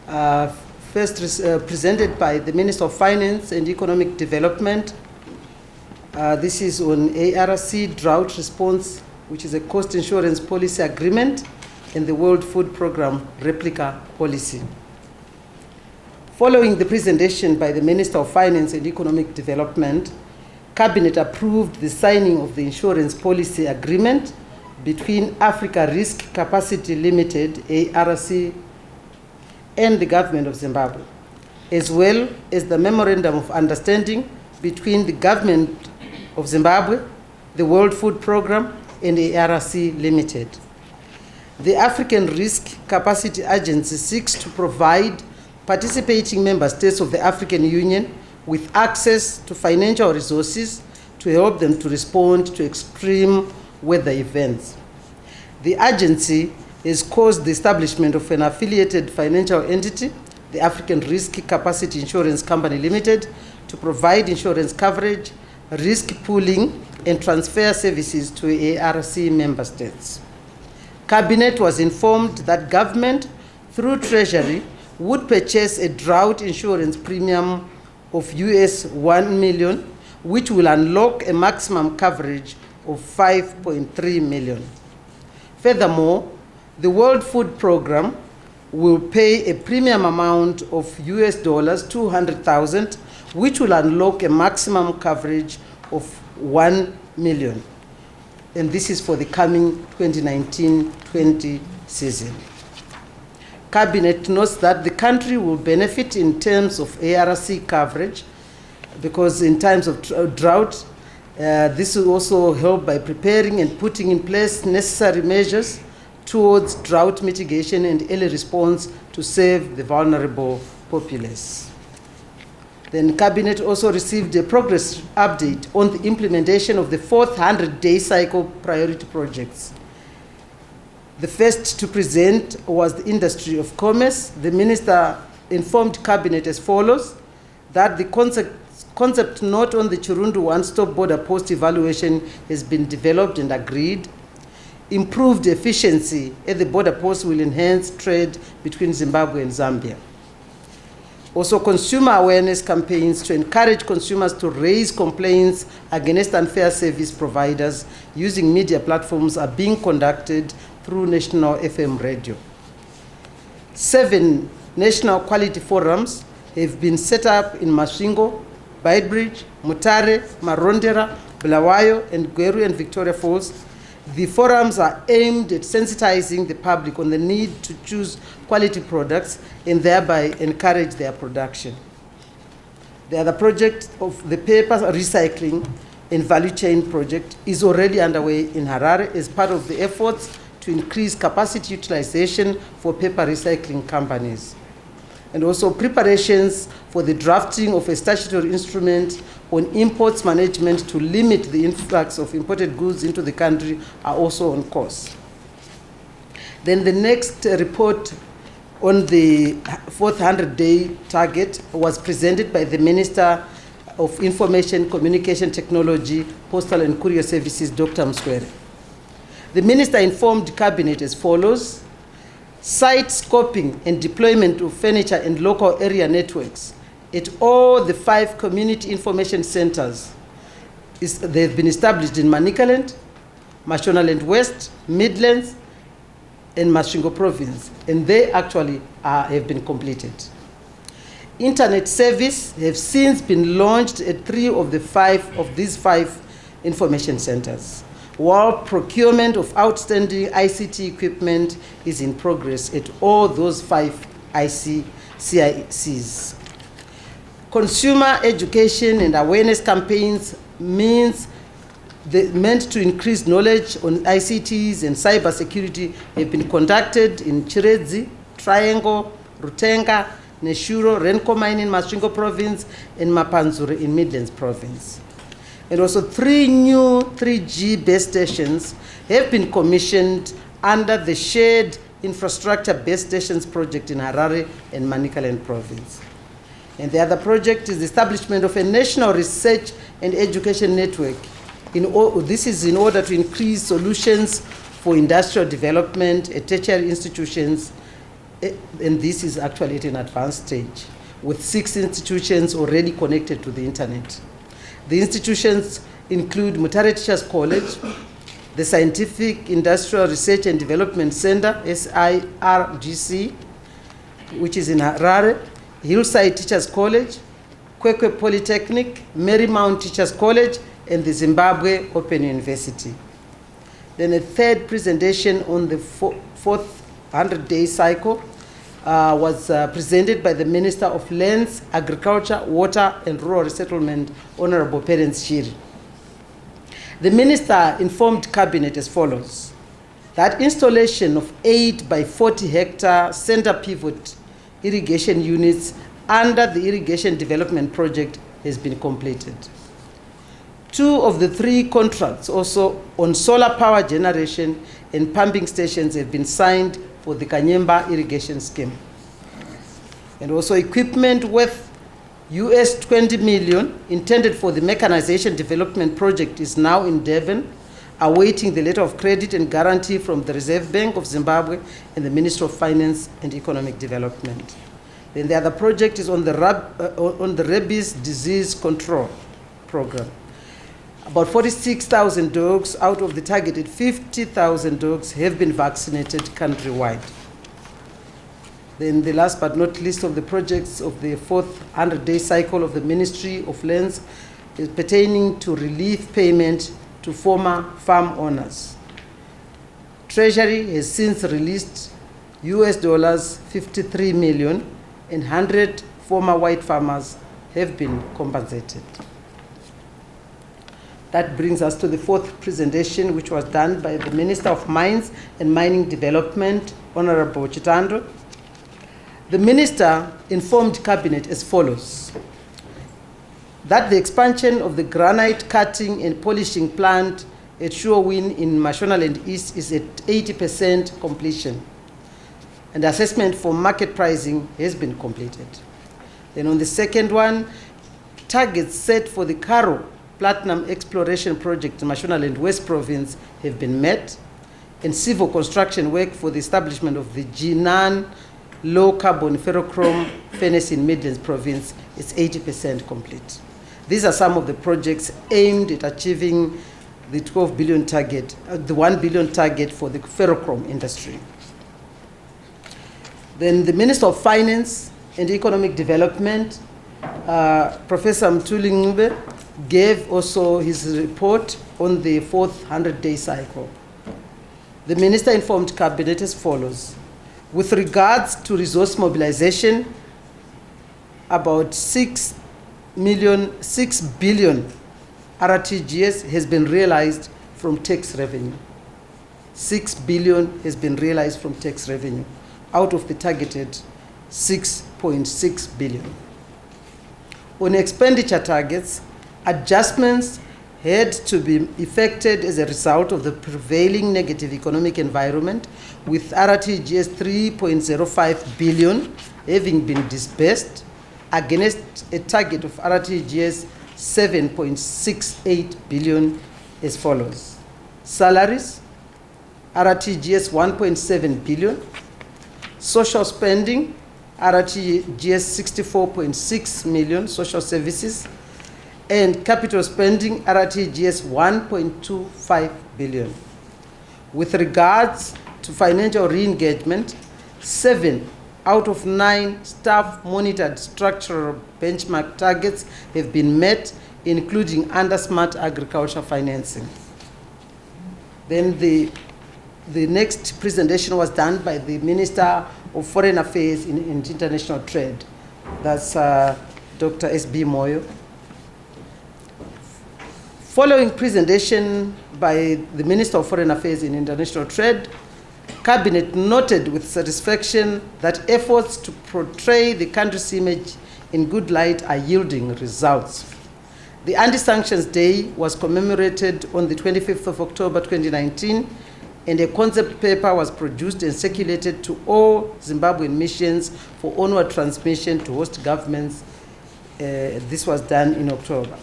presented by the Minister of Finance and Economic Development. This is on ARC drought response, which is a cost insurance policy agreement, and the World Food Programme replica policy. Following the presentation by the Minister of Finance and Economic Development, Cabinet approved the signing of the insurance policy agreement between Africa Risk Capacity Limited, ARC, and the Government of Zimbabwe, as well as the Memorandum of Understanding between the Government of Zimbabwe, the World Food Programme, and ARC Limited. The African Risk Capacity Agency seeks to provide participating member states of the African Union with access to financial resources to help them to respond to extreme weather events. The agency has caused the establishment of an affiliated financial entity, the African Risk Capacity Insurance Company Limited, to provide insurance coverage, risk pooling, and transfer services to ARC member states. Cabinet was informed that government, through Treasury, would purchase a drought insurance premium of US $1 million, which will unlock a maximum coverage of $5.3 million. Furthermore, the World Food Programme will pay a premium amount of US $200,000, which will unlock a maximum coverage of $1 million. And this is for the coming 2019-20 season. Cabinet notes that the country will benefit in terms of ARC coverage, because in times of drought, this will also help by preparing and putting in place necessary measures towards drought mitigation and early response to save the vulnerable populace. Then Cabinet also received a progress update on the implementation of the fourth 100-day cycle priority projects. The first to present was the Industry of Commerce. The Minister informed Cabinet as follows, that the concept note on the Chirundu one-stop border post evaluation has been developed and agreed. Improved efficiency at the border post will enhance trade between Zimbabwe and Zambia. Also, consumer awareness campaigns to encourage consumers to raise complaints against unfair service providers using media platforms are being conducted through National FM radio. 7 national quality forums have been set up in Masvingo, Beitbridge, Mutare, Marondera, Bulawayo, and Gweru and Victoria Falls. The forums are aimed at sensitizing the public on the need to choose quality products and thereby encourage their production. The other project of the paper recycling and value chain project is already underway in Harare as part of the efforts to increase capacity utilization for paper recycling companies. And also preparations for the drafting of a statutory instrument on imports management to limit the influx of imported goods into the country are also on course. Then the next report on the fourth 100-day target was presented by the Minister of Information, Communication Technology, Postal and Courier Services, Dr. Mswere. The Minister informed Cabinet as follows: site scoping and deployment of furniture and local area networks at all the 5 community information centers. They've been established in Manicaland, Mashonaland West, Midlands, and Masvingo Province, and they actually have been completed. Internet service have since been launched at 3 of these 5 information centers, while procurement of outstanding ICT equipment is in progress at all those 5 CICs. Consumer education and awareness campaigns meant to increase knowledge on ICTs and cybersecurity have been conducted in Chiredzi, Triangle, Rutenga, Neshuro, Renko Mine in Masvingo Province, and Mapanzure in Midlands Province. And also 3 new 3G base stations have been commissioned under the Shared Infrastructure Base Stations project in Harare and Manicaland Province. And the other project is the establishment of a national research and education network. This is in order to increase solutions for industrial development at tertiary institutions and this is actually at an advanced stage, with 6 institutions already connected to the internet. The institutions include Mutare Teachers College, the Scientific Industrial Research and Development Center, SIRGC, which is in Harare, Hillside Teachers College, Kwekwe Polytechnic, Marymount Teachers College, and the Zimbabwe Open University. Then a third presentation on the fourth 100-day cycle was presented by the Minister of Lands, Agriculture, Water, and Rural Resettlement, Honorable Perence Shiri. The Minister informed Cabinet as follows: that installation of 8 by 40 hectare center pivot irrigation units under the Irrigation Development Project has been completed. 2 of the 3 contracts also on solar power generation and pumping stations have been signed for the Kanyemba irrigation scheme. And also equipment worth US$20 million intended for the mechanization development project is now in Durban, awaiting the letter of credit and guarantee from the Reserve Bank of Zimbabwe and the Ministry of Finance and Economic Development. Then the other project is on the rabies disease control program. About 46,000 dogs out of the targeted 50,000 dogs have been vaccinated countrywide. Then the last but not least of the projects of the fourth 100-day cycle of the Ministry of Lands is pertaining to relief payment to former farm owners. Treasury has since released US$53 million, and 100 former white farmers have been compensated. That brings us to the fourth presentation, which was done by the Minister of Mines and Mining Development, Honorable Chitando. The Minister informed Cabinet as follows: that the expansion of the granite cutting and polishing plant at Shuowin in Mashonaland East is at 80% completion, and assessment for market pricing has been completed. Then on the second one, targets set for the Karo Platinum Exploration Project in Mashonaland West Province have been met, and civil construction work for the establishment of the Jinan low carbon ferrochrome furnace in Midlands Province is 80% complete. These are some of the projects aimed at achieving the 12 billion target, the 1 billion target for the ferrochrome industry. Then the Minister of Finance and Economic Development, Professor Mthuli Ncube, gave also his report on the fourth 100-day cycle. The Minister informed Cabinet as follows: with regards to resource mobilization, about 6 billion RTGS has been realized from tax revenue. 6 billion has been realized from tax revenue out of the targeted 6.6 billion. On expenditure targets, adjustments had to be effected as a result of the prevailing negative economic environment, with RTGS 3.05 billion having been disbursed against a target of RTGS 7.68 billion as follows: salaries, RTGS 1.7 billion, social spending, RTGS 64.6 million, social services, and capital spending, RTGS 1.25 billion. With regards to financial re-engagement, 7 out of 9 staff monitored structural benchmark targets have been met, including under smart agriculture financing. Then the next presentation was done by the Minister of Foreign Affairs and International Trade. That's Dr. S.B. Moyo. Following presentation by the Minister of Foreign Affairs and International Trade, Cabinet noted with satisfaction that efforts to portray the country's image in good light are yielding results. The Anti-Sanctions Day was commemorated on the 25th of October 2019, and a concept paper was produced and circulated to all Zimbabwean missions for onward transmission to host governments. This was done in October.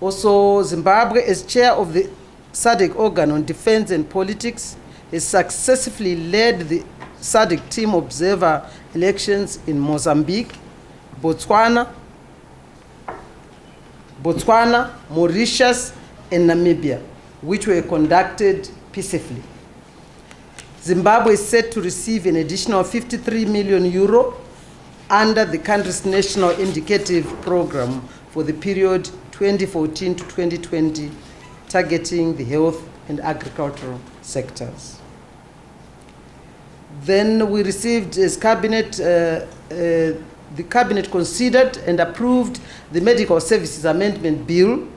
Also, Zimbabwe, as chair of the SADC organ on defense and politics, has successfully led the SADC team observer elections in Mozambique, Botswana, Mauritius, and Namibia, which were conducted peacefully. Zimbabwe is set to receive an additional 53 million euro under the country's national indicative program for the period 2014 to 2020, targeting the health and agricultural sectors. Then we received as cabinet, the cabinet considered and approved the Medical Services Amendment Bill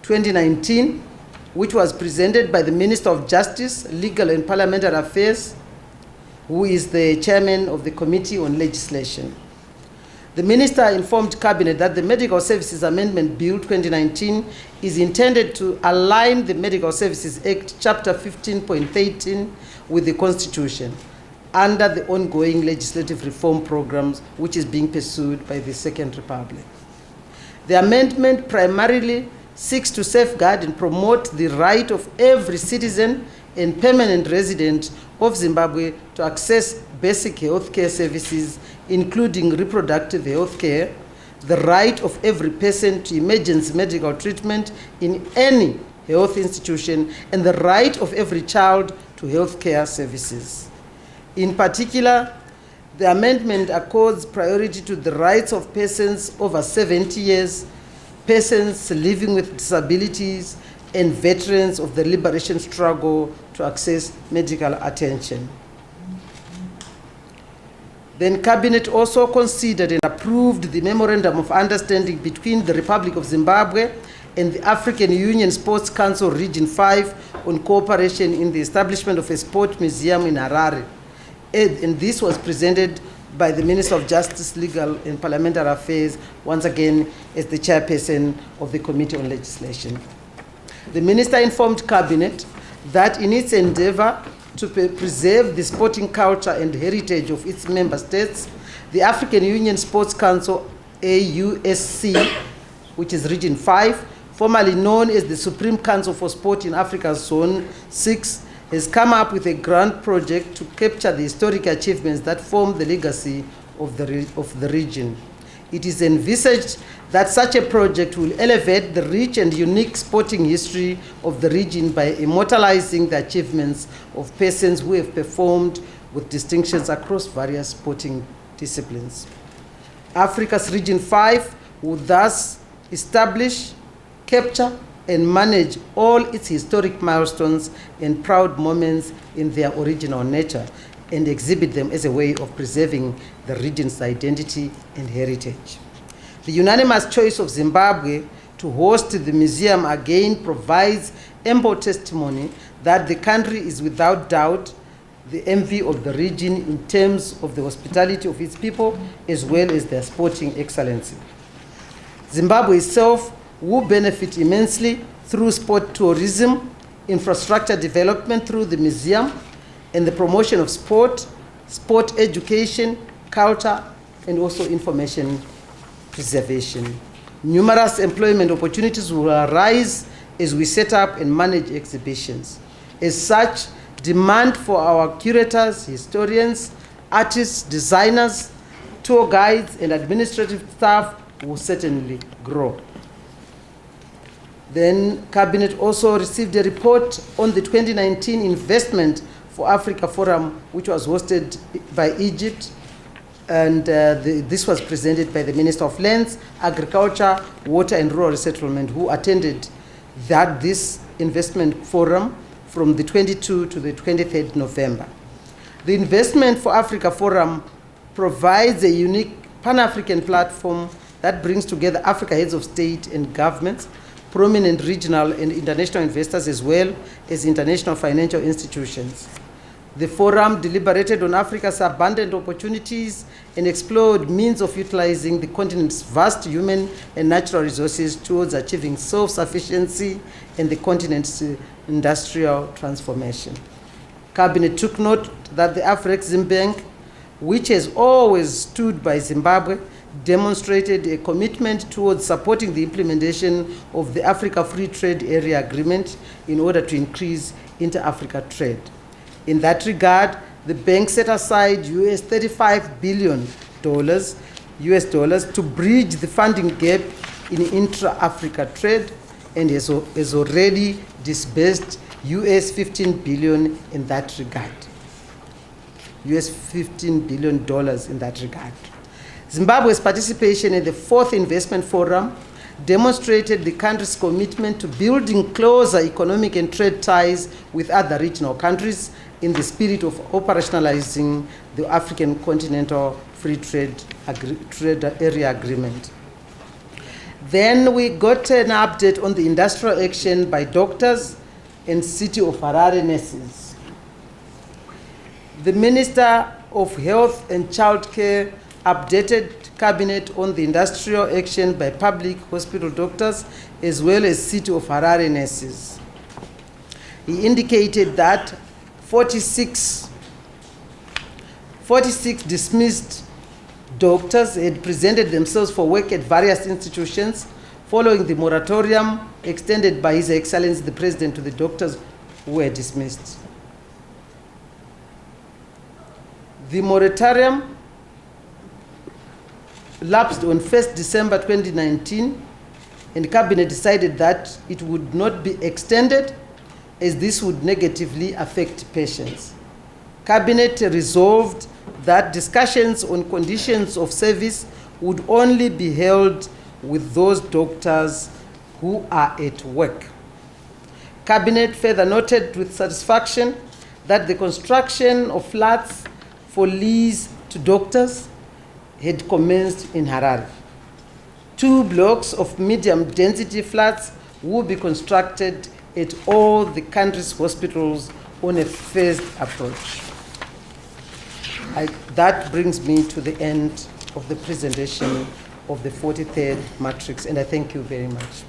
2019, which was presented by the Minister of Justice, Legal and Parliamentary Affairs, who is the chairman of the Committee on Legislation. The minister informed Cabinet that the Medical Services Amendment Bill 2019 is intended to align the Medical Services Act, Chapter 15.13, with the Constitution under the ongoing legislative reform programs which is being pursued by the Second Republic. The amendment primarily seeks to safeguard and promote the right of every citizen and permanent resident of Zimbabwe to access basic health care services, including reproductive health care, the right of every person to emergency medical treatment in any health institution, and the right of every child to health care services. In particular, the amendment accords priority to the rights of persons over 70 years, persons living with disabilities, and veterans of the liberation struggle to access medical attention. Then Cabinet also considered and approved the Memorandum of Understanding between the Republic of Zimbabwe and the African Union Sports Council Region 5 on cooperation in the establishment of a sport museum in Harare. And this was presented by the Minister of Justice, Legal and Parliamentary Affairs, once again as the chairperson of the Committee on Legislation. The Minister informed Cabinet that in its endeavor to preserve the sporting culture and heritage of its member states, the African Union Sports Council, AUSC, which is Region 5, formerly known as the Supreme Council for Sport in Africa Zone 6, has come up with a grand project to capture the historic achievements that form the legacy of the region. It is envisaged that such a project will elevate the rich and unique sporting history of the region by immortalizing the achievements of persons who have performed with distinctions across various sporting disciplines. Africa's Region 5 will thus establish, capture, and manage all its historic milestones and proud moments in their original nature and exhibit them as a way of preserving the region's identity and heritage. The unanimous choice of Zimbabwe to host the museum again provides ample testimony that the country is without doubt the envy of the region in terms of the hospitality of its people as well as their sporting excellency. Zimbabwe itself will benefit immensely through sport tourism, infrastructure development through the museum, and the promotion of sport, sport education, culture, and also information preservation. Numerous employment opportunities will arise as we set up and manage exhibitions. As such, demand for our curators, historians, artists, designers, tour guides, and administrative staff will certainly grow. Then Cabinet also received a report on the 2019 Investment for Africa Forum, which was hosted by Egypt, and this was presented by the Minister of Lands, Agriculture, Water and Rural Resettlement, who attended this investment forum from the 22 to the 23rd November. The Investment for Africa Forum provides a unique Pan-African platform that brings together Africa heads of state and governments, prominent regional and international investors, as well as international financial institutions. The forum deliberated on Africa's abundant opportunities and explored means of utilizing the continent's vast human and natural resources towards achieving self-sufficiency and the continent's industrial transformation. Cabinet took note that the Afreximbank, which has always stood by Zimbabwe, demonstrated a commitment towards supporting the implementation of the Africa Free Trade Area Agreement in order to increase inter-Africa trade. In that regard, the bank set aside $35 billion US dollars to bridge the funding gap in intra-Africa trade and has already disbursed US $15 billion in that regard. US $15 billion in that regard. Zimbabwe's participation in the 4th Investment Forum demonstrated the country's commitment to building closer economic and trade ties with other regional countries in the spirit of operationalizing the African Continental Free Trade Area Agreement. Then we got an update on the industrial action by doctors and City of Harare nurses. The Minister of Health and Child Care updated Cabinet on the industrial action by public hospital doctors as well as City of Harare nurses. He indicated that 46 dismissed doctors had presented themselves for work at various institutions following the moratorium extended by His Excellency the President to the doctors who were dismissed. The moratorium lapsed on 1st December 2019, and the Cabinet decided that it would not be extended as this would negatively affect patients. Cabinet resolved that discussions on conditions of service would only be held with those doctors who are at work. Cabinet further noted with satisfaction that the construction of flats for lease to doctors had commenced in Harare. 2 blocks of medium-density flats will be constructed at all the country's hospitals on a phased approach. That brings me to the end of the presentation of the 43rd matrix, and I thank you very much.